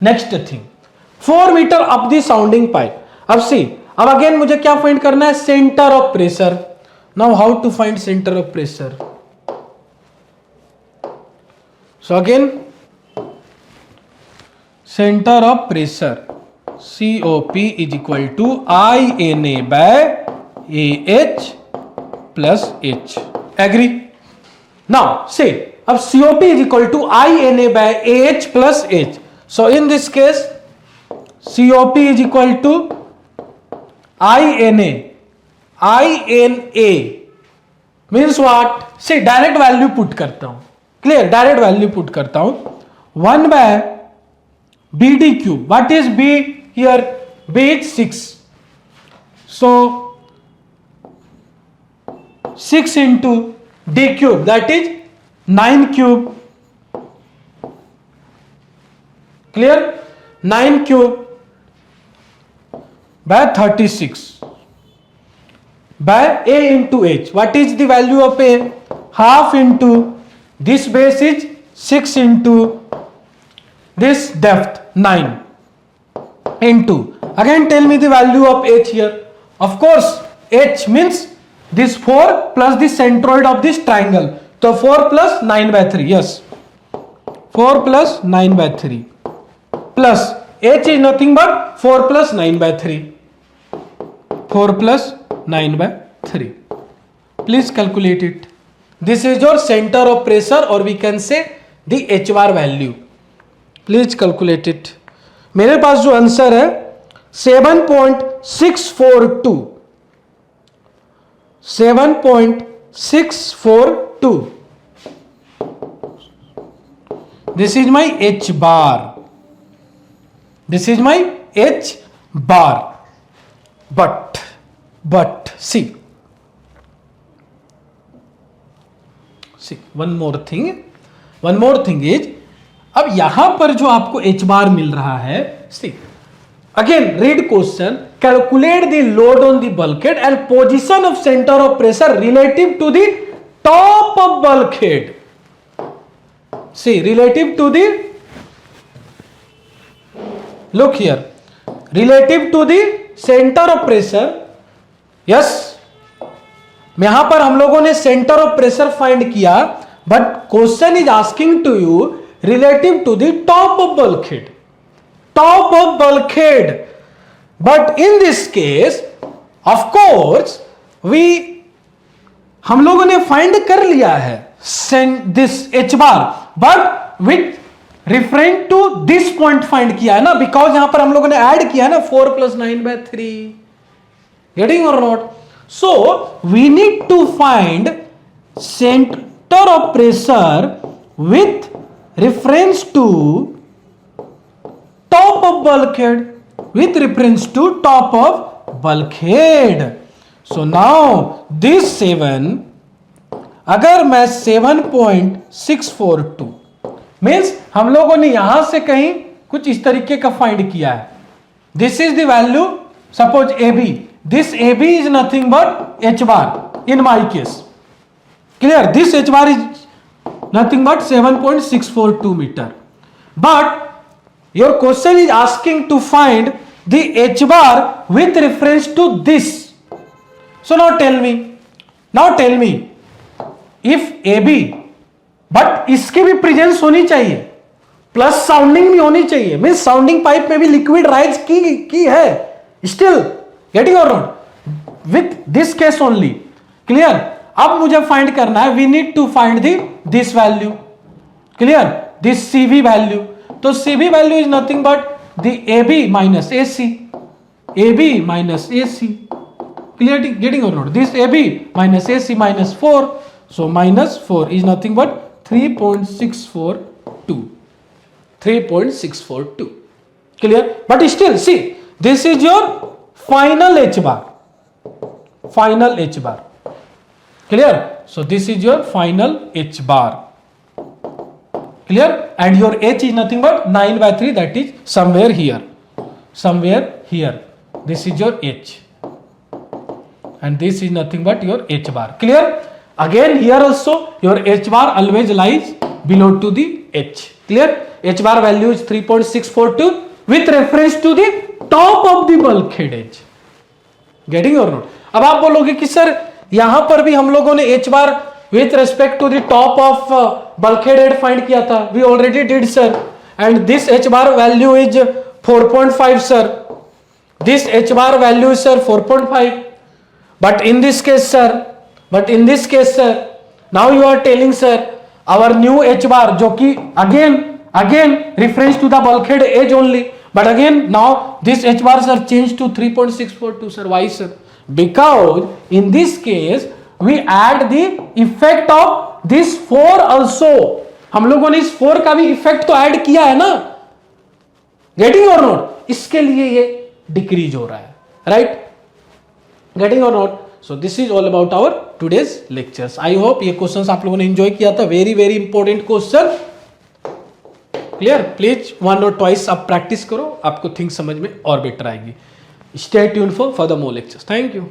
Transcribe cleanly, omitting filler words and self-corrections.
Next thing 4 metre up the sounding pipe. अब see, अब again मुझे क्या फाइंड करना है? Centre of pressure. Now how to find centre of pressure? So again centre of pressure COP is equal to INA by AH plus H. Agree? Now say, अब COP is equal to INA by AH plus H. So in this case COP is equal to INA means what? See, direct value put करता हूं. Clear? Direct value put करता हूं. 1 by BD cube. What is B here? B is 6. So 6 into D cube, that is 9 cube. Clear? 9 cube by 36 by A into H. What is the value of A? Half into this base is 6 into this depth 9 into, again tell me the value of H here. Of course H means this 4 plus the centroid of this triangle. So 4 plus 9 by 3. Yes, 4 plus 9 by 3 plus H is nothing but 4 plus 9 by 3. 4 plus 9 by 3. Please calculate it. This is your center of pressure, or we can say the H bar value. Please calculate it. मेरे पास जो answer है 7.642. 7.642. This is my H bar. This is my H bar. But see one more thing is, अब यहां पर जो आपको H bar मिल रहा है, see again read question. Calculate the load on the bulkhead and position of center of pressure relative to the top of bulkhead. See, relative to the, look here, relative to the center of pressure. Yes, यहां पर हम लोगों ने centre of pressure find किया, but question is asking to you relative to the top of bulkhead. But in this case, of course, हम लोगों ने find कर लिया है this H bar, but with referring to this point find किया है ना, बिकॉज यहां पर हम लोगों ने ऐड किया है ना 4 plus 9 by 3. Getting or not? So we need to find center of pressure with reference to top of bulkhead. With reference to top of bulkhead. So now this 7, अगर मैं 7.642 मीन्स हम लोगों ने यहां से कहीं कुछ इस तरीके का फाइंड किया है. This is the value, suppose AB. This AB is nothing but H bar in my case. Clear? This H bar is nothing but 7.642 meter. But your question is asking to find the H bar with reference to this. So now tell me if AB, but इसकी भी presence होनी चाहिए, plus sounding भी होनी चाहिए. Means sounding pipe में भी liquid rise की है. Still getting or not? With this case only. Clear? अब मुझे फाइंड करना है, we need to find this value. Clear? This CV value. तो CV value is nothing but the AB minus AC. AB minus AC. Clear? Getting or not? This AB minus AC minus 4. So minus 4 is nothing but 3.642. 3.642. Clear? But still, see, this is your final H bar. Final H bar. Clear? So this is your final H bar. Clear? And your H is nothing but 9 by 3, that is somewhere here. This is your H. And this is nothing but your H bar. Clear? Again here also your H bar always lies below to the H. Clear? H bar value is 3.642 with reference to the top of the bulkhead edge. Getting or not? अब आप बोलोगे कि sir यहां पर भी हम लोगों ने H bar with respect to the top of bulkhead edge find किया था. We already did, sir. And this H bar value is 4.5, sir. This H bar value is, sir, 4.5. But in this case, sir, now you are telling, sir, our new H bar, जो कि again reference to the bulkhead edge only. But again, now this H bars are changed to 3.642, sir. Why, sir? Because in this case, we add the effect of this 4 also. हम लोगों ने इस 4 का भी effect तो add किया है ना. Getting or not? इसके लिए ये डिक्रीज हो रहा है, right? Getting or not? So this is all about our today's lectures. I hope ये क्वेश्चंस आप लोगों ने एंजॉय किया था. Very very important question. Clear? Please 1 और ट्वाइस आप प्रैक्टिस करो, आपको थिंग समझ में और बेटर आएगी. Stay tuned for the more lectures. Thank you.